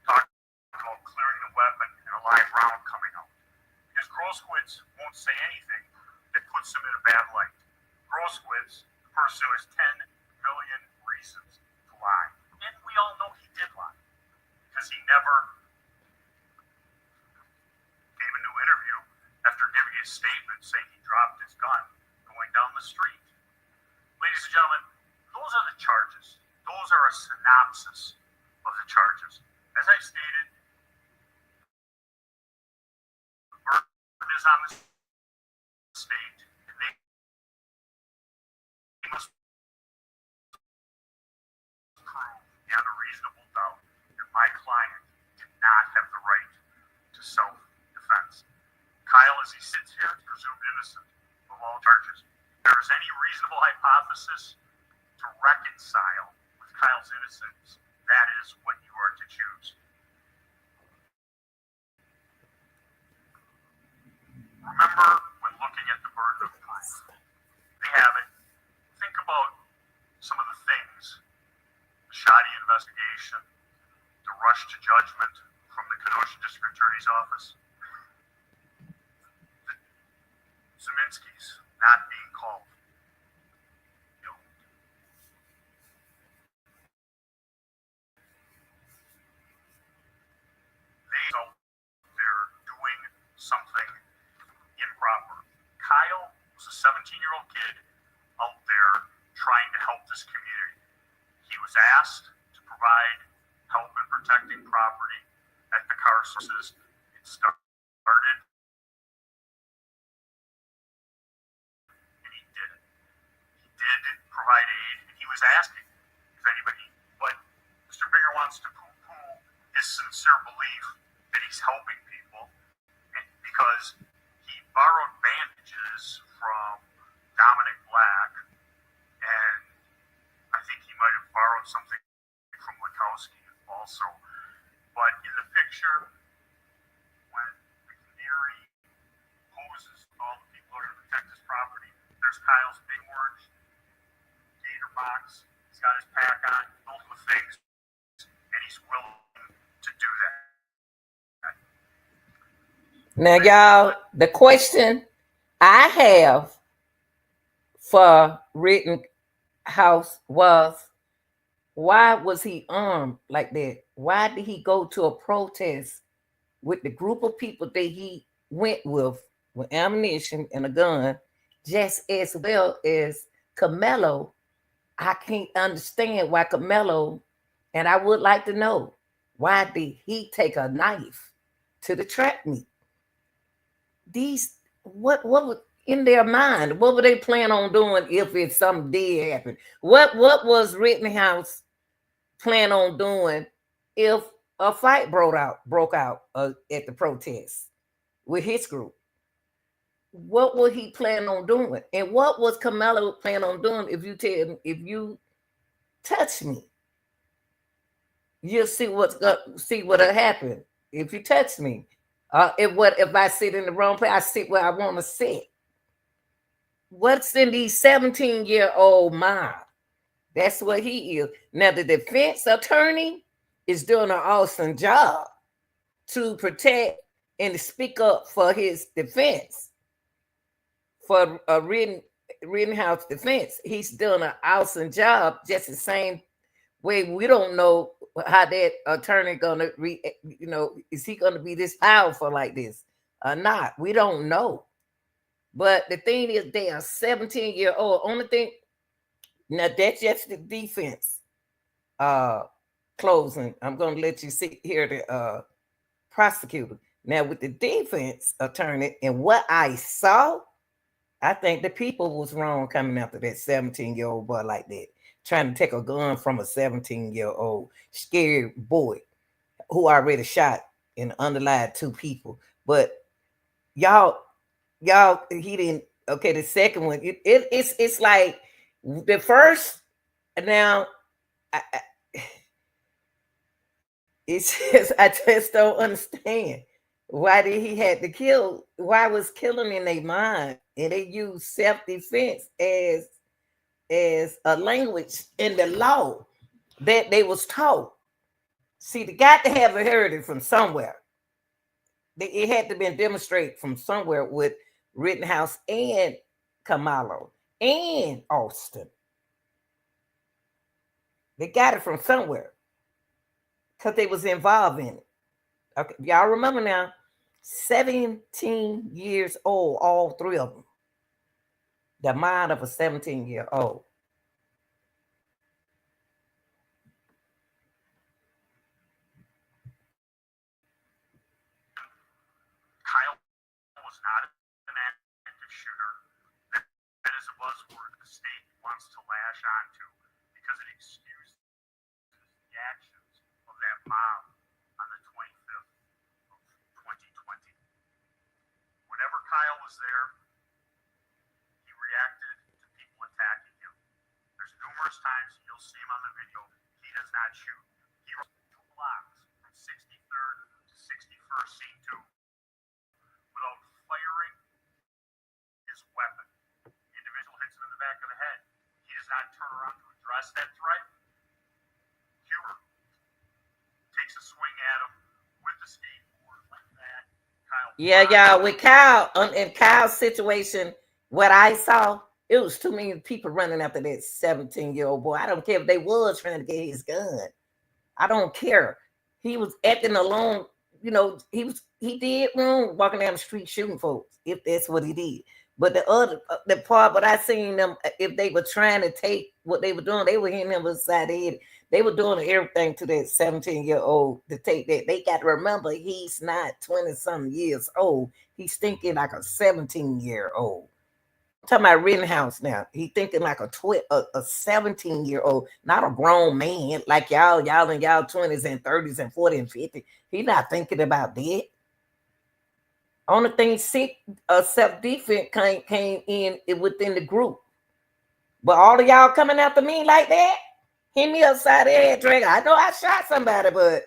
talked about clearing the weapon and a live round coming out. Because Grosquitz won't say anything that puts him in a bad light. Grosquitz, the person who has 10 million reasons to lie. And we all know he did lie. Because he never gave a new interview after giving a statement saying he dropped his gun going down the street. Ladies and gentlemen, those are the charges. Those are a synopsis of the charges. As I stated, the burden is on the state, and they must prove beyond a reasonable doubt that my client did not have the right to self-defense. Kyle, as he sits here, is presumed innocent of all charges. If there is any reasonable hypothesis to reconcile with Kyle's innocence, that is what you are to choose. Remember, when looking at the burden of proof, they have it. Think about some of the things: the shoddy investigation, the rush to judgment from the Kenosha District Attorney's Office, the Zeminski's not being called. They're doing something improper. Kyle was a 17-year-old kid out there trying to help this community. He was asked to provide help in protecting property at the car sources. It started, and he did it. He did provide aid, and he was asking if anybody, but Mr. Binger wants to poo-poo his sincere belief that he's helping people, and because he borrowed bandages from Dominic Black, and I think he might have borrowed something from Lukowski also. But in the picture, when the canary poses all the people who are going to protect his property, there's Kyle's big orange gator box. He's got his pack on, filled with things, and he's willing to do that. Now, y'all, the question I have for Rittenhouse was, why was he armed like that? Why did he go to a protest with the group of people that he went with ammunition and a gun, just as well as Karmelo? I can't understand why Karmelo, and I would like to know, why did he take a knife to the track meet? What was in their mind? What were they planning on doing if it's something did happen? What was Rittenhouse plan on doing if a fight broke out at the protest with his group? What would he plan on doing? And what was Karmelo plan on doing? If you touch me, you'll see what'll happen if you touch me. If I sit in the wrong place, I sit where I want to sit. What's in these 17-year-old mind? That's what he is. Now, the defense attorney is doing an awesome job to protect and to speak up for his defense, for a Rittenhouse defense. He's doing an awesome job, just the same way. We don't know how that attorney gonna is he gonna be this powerful like this or not? We don't know. But the thing is, they are 17-year-old. Only thing, now that's just the defense closing. I'm gonna let you hear the prosecutor. Now with the defense attorney and what I saw, I think the people was wrong coming after that 17-year-old boy like that, trying to take a gun from a 17-year-old scared boy who already shot and underlined 2 people. But y'all, he didn't. Okay, the second one, it's like the first. Now, it's just, I just don't understand why did he had to kill? Why was killing in their mind, and they use self-defense as a language in the law that they was taught. See, they got to have heard it from somewhere. It had to be demonstrated from somewhere with Rittenhouse and Karmelo and Austin. They got it from somewhere because they was involved in it. Okay, y'all remember now, 17 years old, all 3 of them. The mind of a 17-year-old. Kyle was not an active shooter. That is a buzzword the state wants to lash onto because it excuses the actions of that mob on the 25th of 2020. Whenever Kyle was there, he reacted to people attacking him. There's numerous times you'll see him on the video. He does not shoot. He runs 2 blocks from 63rd to 61st Scene 2 without firing his weapon. The individual hits him in the back of the head. He does not turn around to address that threat. Huber takes a swing at him with the skateboard like that. Kyle, yeah, y'all, with Kyle, in Kyle's situation, what I saw, it was too many people running after that 17-year-old boy. I don't care if they was trying to get his gun. I don't care. He was acting alone. He did wrong walking down the street shooting folks, if that's what he did. But the part, but I seen them, if they were trying to take what they were doing, they were hitting him beside the head. They were doing everything to that 17-year-old to take that. They got to remember he's not 20 some years old. He's thinking like a 17-year-old. Talking about Rittenhouse now. He thinking like a 17-year-old, not a grown man like y'all in y'all 20s and 30s and 40s and 50s. He not thinking about that. Only thing sick self-defense came in within the group. But all of y'all coming after me like that, hit me upside the head, Drake. I know I shot somebody, but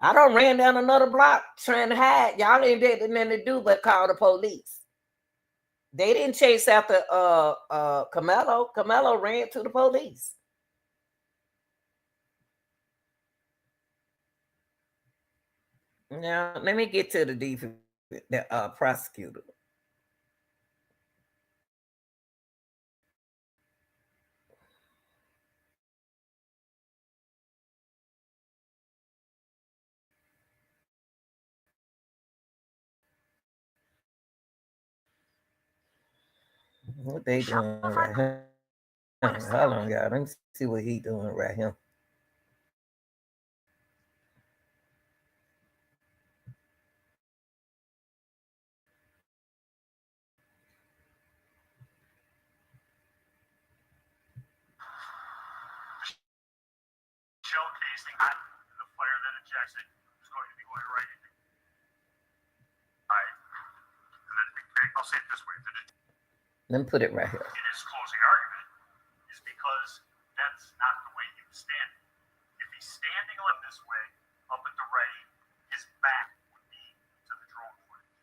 I don't ran down another block trying to hide. Y'all ain't did nothing to do but call the police. They didn't chase after Karmelo. Karmelo ran to the police. Now let me get to the defense, the prosecutor. What they doing right here? Hold on, y'all. Let me see what he doing right here. Shell casing, the fire that ejects it is going to be going right into. I'll say it this way. Let me put it right here. In his closing argument is because that's not the way he was standing. If he's standing on this way, up at the ready, his back would be to the drone footage.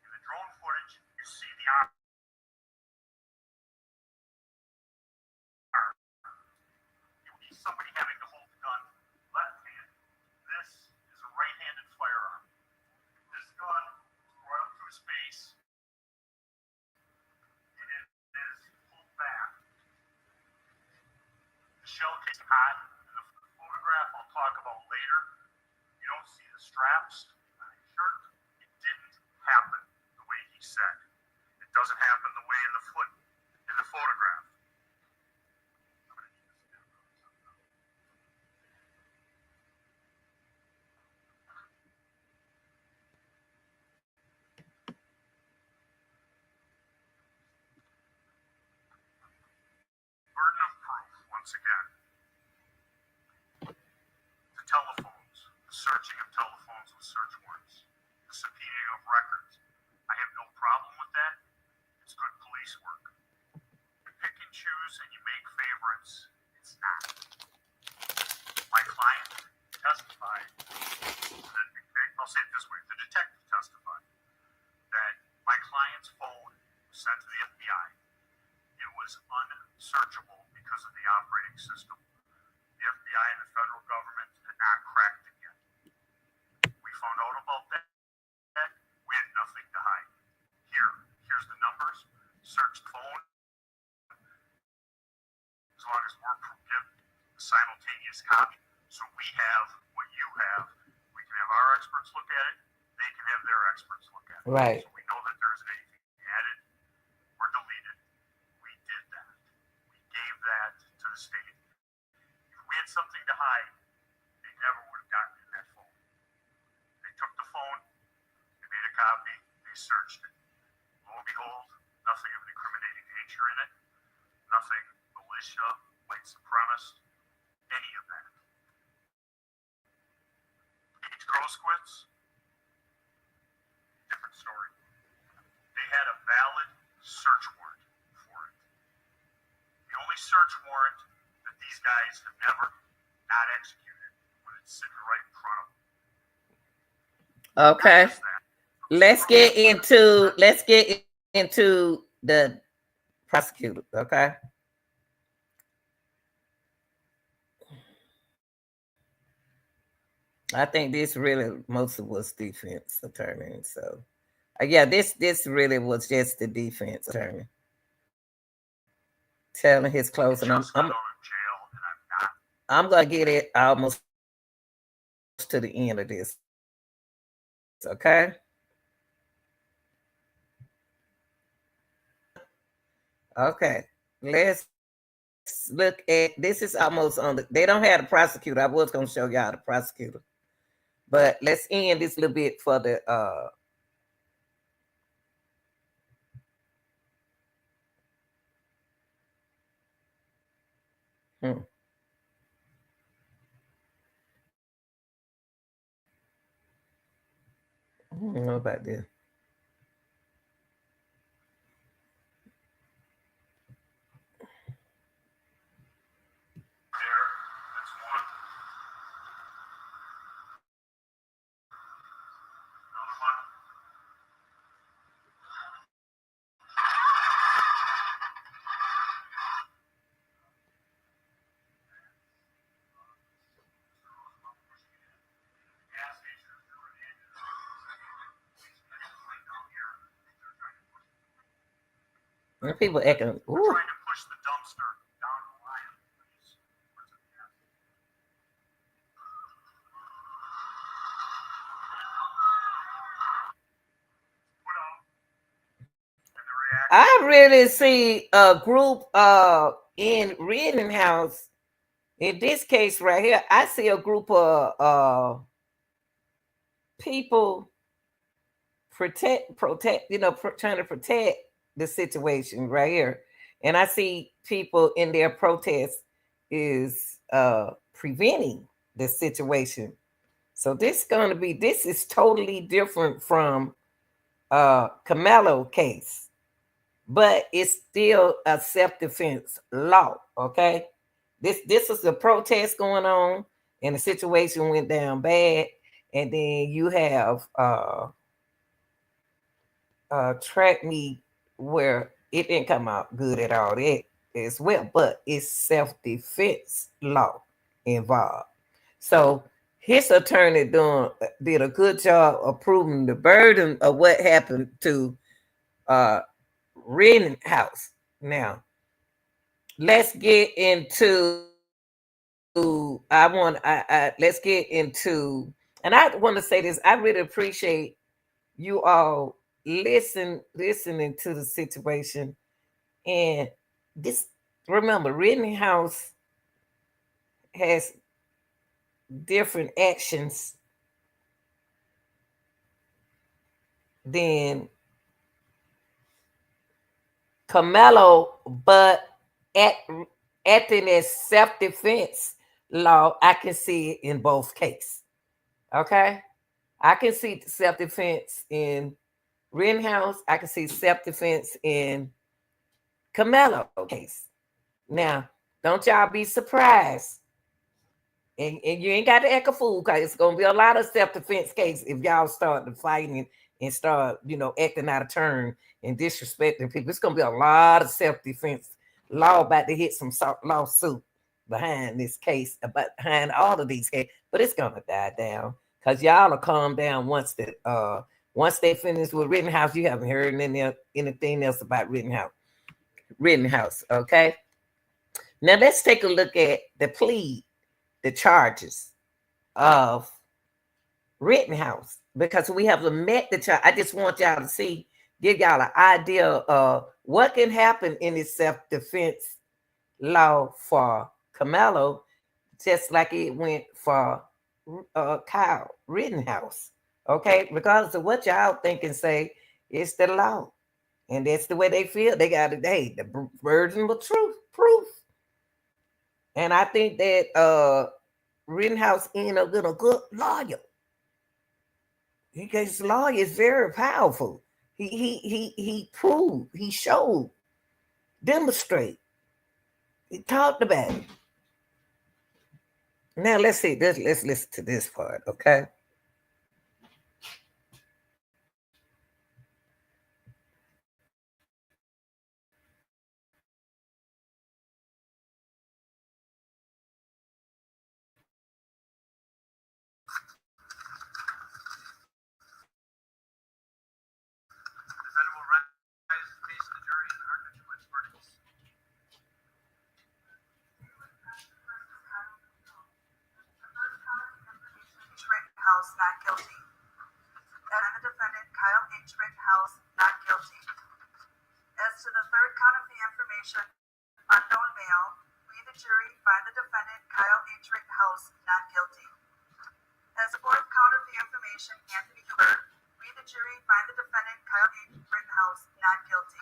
In the drone footage, you see the arm. You would see somebody having to hold the gun left hand. This is a right-handed firearm. This gun is brought up to his face. It is pulled back. The shell case hot. In the photograph I'll talk about later, you don't see the straps on his shirt. It didn't happen the way he said. It doesn't happen the way in the photograph. Burden of proof, once again. The telephones, the searching of telephones with search warrants, the subpoenaing of records. I have no problem with that. It's good police work. You pick and choose and you make favorites. It's not. My client testified that, I'll say it this way, the detective testified that my client's phone was sent to the FBI. It was unsearchable because of the operating system. The FBI and the federal government had not cracked it yet. We found out about that. We had nothing to hide. Here's the numbers. Search the phone. As long as we're given a simultaneous copy. So we have what you have. We can have our experts look at it. They can have their experts look at it. Right. So we know that there isn't anything added or deleted. We did that. We gave that to the state. If we had something to hide, they never would have gotten in that phone. They took the phone, they made a copy, they searched it. Lo and behold, nothing of an incriminating nature in it, nothing militia, white supremacist, any of that. Pete Grosskreutz, different story. They had a valid search warrant for it. The only search warrant that these guys have never not executed when it's sitting right in front of them. Okay. Let's get into the prosecutor. Okay. I think this really most of was defense attorney. So yeah, this really was just the defense attorney telling his closing. I'm gonna get it almost to the end of this. Okay. Okay. Let's look at this. Is almost on the. They don't have the prosecutor. I was gonna show y'all the prosecutor, but let's end this little bit for the. I don't know about this. People acting. Ooh. Trying to push the dumpster down the line. I really see a group in Rittenhouse. In this case right here, I see a group of people protect, trying to protect the situation right here. And I see people in their protest is preventing the situation. So this is totally different from Karmelo case, but it's still a self-defense law. Okay, this is a protest going on, and the situation went down bad, and then you have track meet where it didn't come out good at all that as well, but it's self-defense law involved. So his attorney did a good job of proving the burden of what happened to Rittenhouse. Now let's get into let's get into, and I want to say this. I really appreciate you all listening to the situation. And this, remember, Rittenhouse has different actions than Karmelo, but acting as self-defense law, I can see it in both cases. Okay, I can see self-defense in Rittenhouse. I can see self-defense in Karmelo case. Now, don't y'all be surprised. And you ain't got to act a fool, because it's going to be a lot of self-defense cases if y'all start fighting and start, acting out of turn and disrespecting people. It's going to be a lot of self-defense law about to hit some lawsuit behind this case, behind all of these cases. But it's going to die down, because y'all will calm down once they finish with Rittenhouse. You haven't heard anything else about Rittenhouse, okay? Now let's take a look at the charges of Rittenhouse, because we have met the charge. I just want y'all to give y'all an idea of what can happen in this self-defense law for Karmelo, just like it went for Kyle Rittenhouse. Okay, regardless of what y'all think and say, it's the law, and that's the way they feel. They got it. Hey, the burden of proof. And I think that Rittenhouse ended up with a good lawyer. His lawyer is very powerful. He proved, he showed, demonstrate. He talked about it. Now let's see this. Let's listen to this part, okay? As the fourth count of the information, Anthony Clerk, we the jury find the defendant Kyle Rittenhouse not guilty.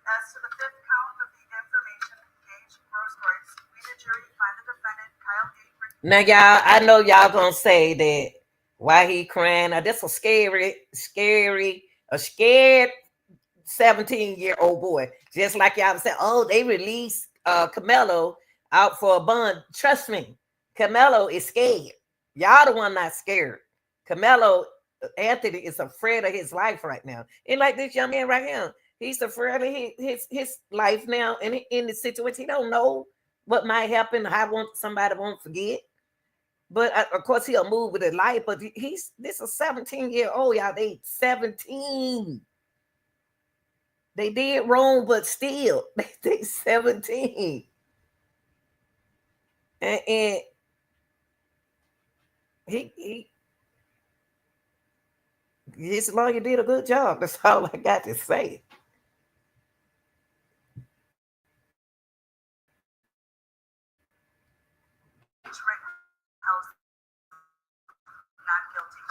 As to the fifth count of the information, Gage Rosewitz, we the jury find the defendant Kyle Rittenhouse. Now, y'all, I know y'all gonna say that why he crying. Now, this a scared 17-year-old boy. Just like y'all said, oh, they released Karmelo out for a bond. Trust me, Karmelo is scared. Y'all the one not scared. Karmelo, Anthony is afraid of his life right now. And like this young man right here, he's afraid of his life now. And in the situation, he don't know what might happen. Somebody won't forget. But of course, he'll move with his life. But this is 17-year-old, y'all. They 17. They did wrong, but still, they 17. And his lawyer did a good job. That's all I got to say. Not guilty.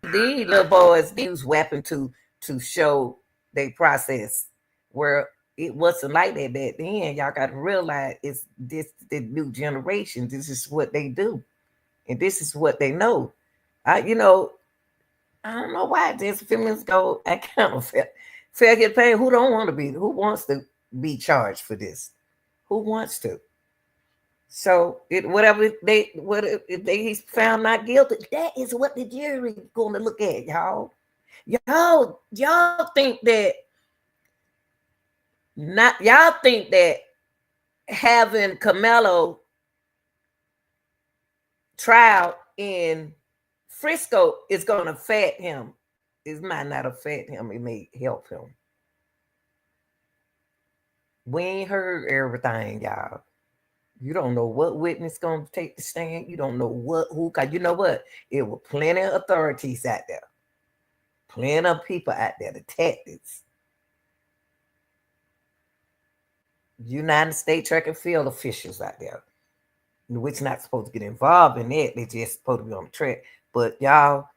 These little boys use weapon to show they process where it wasn't like that back then. Y'all got to realize it's this the new generation. This is what they do, and this is what they know. I don't know why these feminists go. I kind of feel get paid. Who don't want to be? Who wants to be charged for this? Who wants to? So he's found not guilty, that is what the jury going to look at, y'all. Y'all think that having Karmelo trial in Frisco is going to affect him. It might not affect him. It may help him. We ain't heard everything, y'all. You don't know what witness gonna take the stand. You don't know cause you know what? It were plenty of authorities out there. Plenty of people out there, the detectives. United States track and field officials out there. Which not supposed to get involved in that. They just supposed to be on the track. But y'all,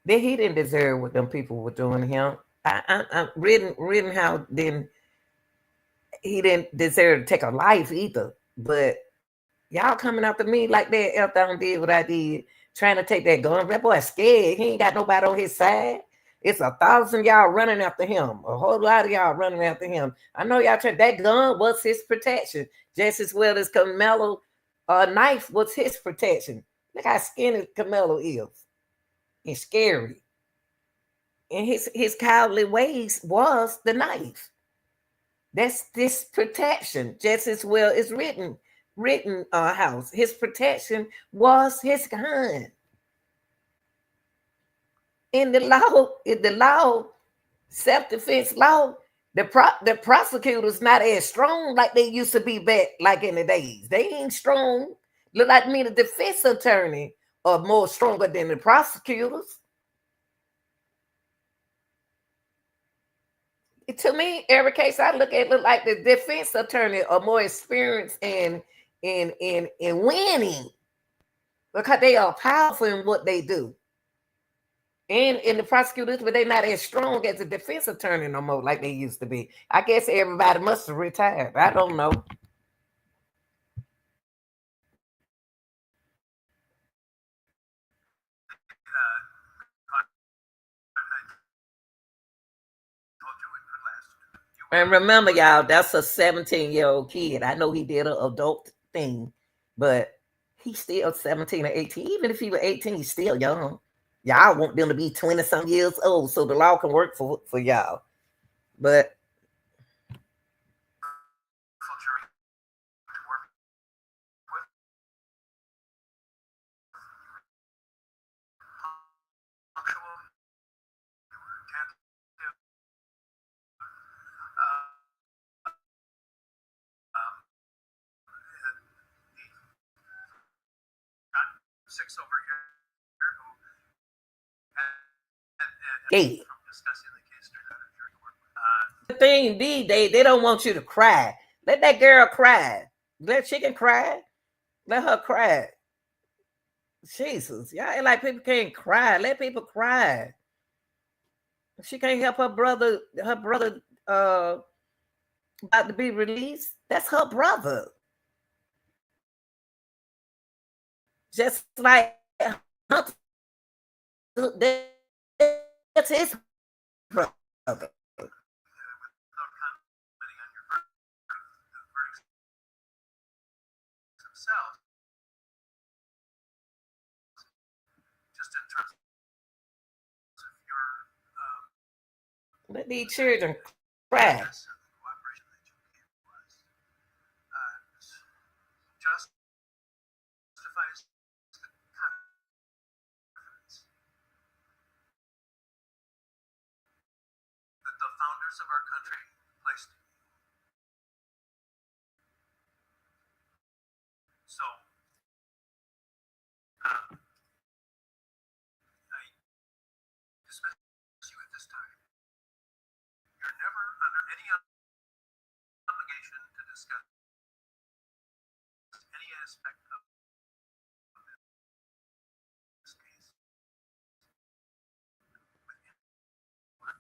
he didn't deserve what them people were doing to him. Rittenhouse he didn't deserve to take a life either. But y'all coming after me like that after I did what I did, trying to take that gun. That boy scared. He ain't got nobody on his side. It's 1,000 y'all running after him. A whole lot of y'all running after him. I know y'all tried. That gun was his protection, just as well as Karmelo knife was his protection. Look how skinny Karmelo is. And scary. And his cowardly ways was the knife. That's this protection, just as well as Rittenhouse. His protection was his gun. In the law, self-defense law, the prosecutors not as strong like they used to be back like in the days. They ain't strong. Look like me, the defense attorney are more stronger than the prosecutors. To me, every case I look at, look like the defense attorney are more experienced in winning because they are powerful in what they do. And in the prosecutors, but they're not as strong as the defense attorney no more like they used to be. I guess everybody must have retired. I don't know. And remember, y'all, that's a 17-year-old kid. I know he did an adult thing, but he's still 17 or 18. Even if he was 18, he's still young. Y'all want them to be 20-some years old so the law can work for y'all. But six over here who Yeah. from discussing the case through that attorney work with. The thing be, they don't want you to cry. Let that girl cry. Let she can cry. Let her cry. Jesus, y'all act like people can't cry. Let people cry. She can't help her brother about to be released. That's her brother. Just like that's his brother. Without commenting on your the verdicts themselves, just in terms of your Let these children cry. the cooperation that you gave was justifies the confidence that the founders of our country placed in you. So, I dismiss you at this time. You're never under any obligation to discuss any aspect of this case with anyone.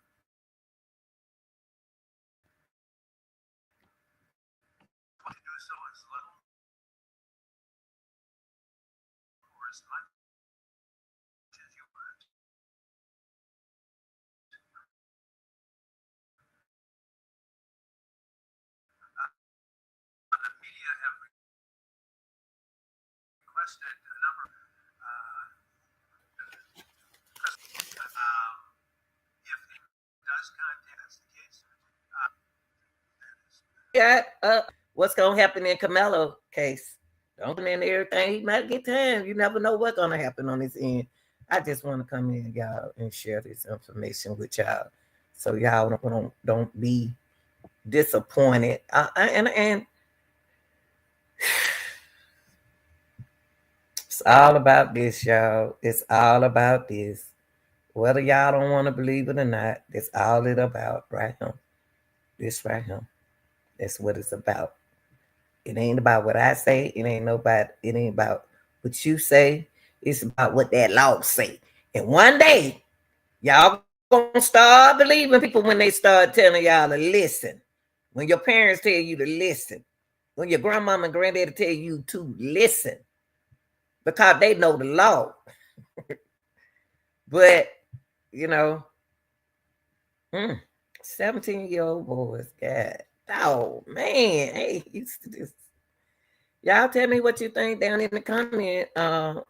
Want to do so as little or as much as you want. The media have requested a number if it does contact, that's the case. What's gonna happen in Karmelo case? Don't come in everything. He might get time. You never know what's gonna happen on his end. I just want to come in, y'all, and share this information with y'all, so y'all don't be disappointed. And it's all about this, y'all. It's all about this. Whether y'all don't want to believe it or not, that's all it about right here. This right here. That's what it's about. It ain't about what I say. It ain't about what you say. It's about what that law say. And one day, y'all gonna start believing people when they start telling y'all to listen. When your parents tell you to listen. When your grandmama and granddaddy tell you to listen. Because they know the law. But, 17-year-old boys, God. Oh, man. Hey, used to this. Y'all tell me what you think down in the comment. All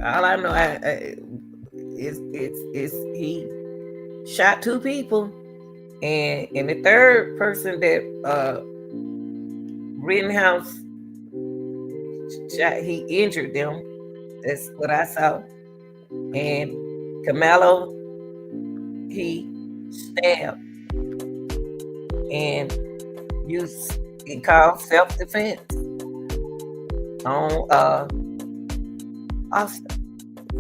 I know is he shot 2 people, and the third person that Rittenhouse shot, he injured them. That's what I saw. And Karmelo, he stabbed and he called self-defense on Austin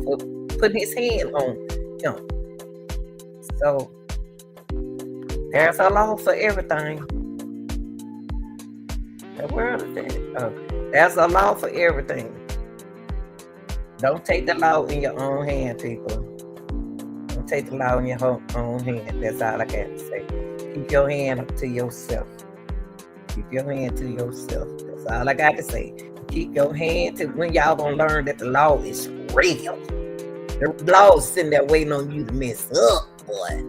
for putting his hand on him. So there's a law for everything. The world is that. There's a law for everything. Don't take the law in your own hand, people. Don't take the law in your own hand. That's all I got to say. Keep your hand to yourself. Keep your hand to yourself. That's all I got to say. Keep your hand to when y'all gonna learn that the law is real. The law is sitting there waiting on you to mess up, boy.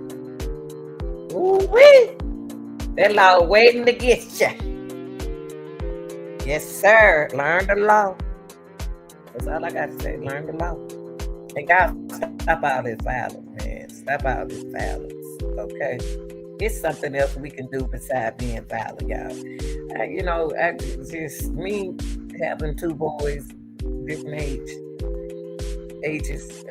Ooh-wee. That law waiting to get you. Yes, sir. Learn the law. That's all I got to say. Learn the law. And y'all stop all this violence, man. Stop all this violence, okay? It's something else we can do besides being violent, y'all. Just me having 2 boys, different ages.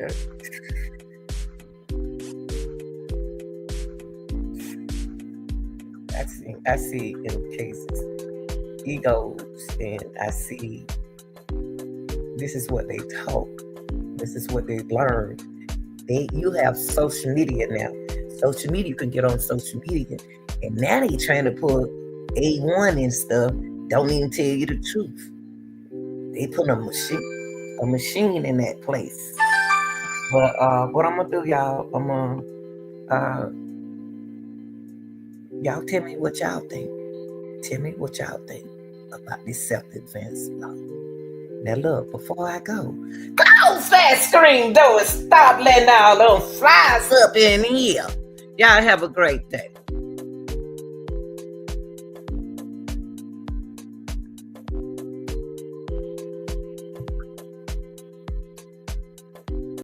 I see in cases. egos, and I see this is what they talk. This is what they learn. You have social media now. Social media, you can get on social media, and now they trying to put A1 and stuff. Don't even tell you the truth. They put a machine in that place. But what I'm gonna do, y'all? I'm gonna y'all tell me what y'all think. Tell me what y'all think about this self-defense law. Now look, before I go, close that screen door and stop letting all them flies up in here. Y'all have a great day.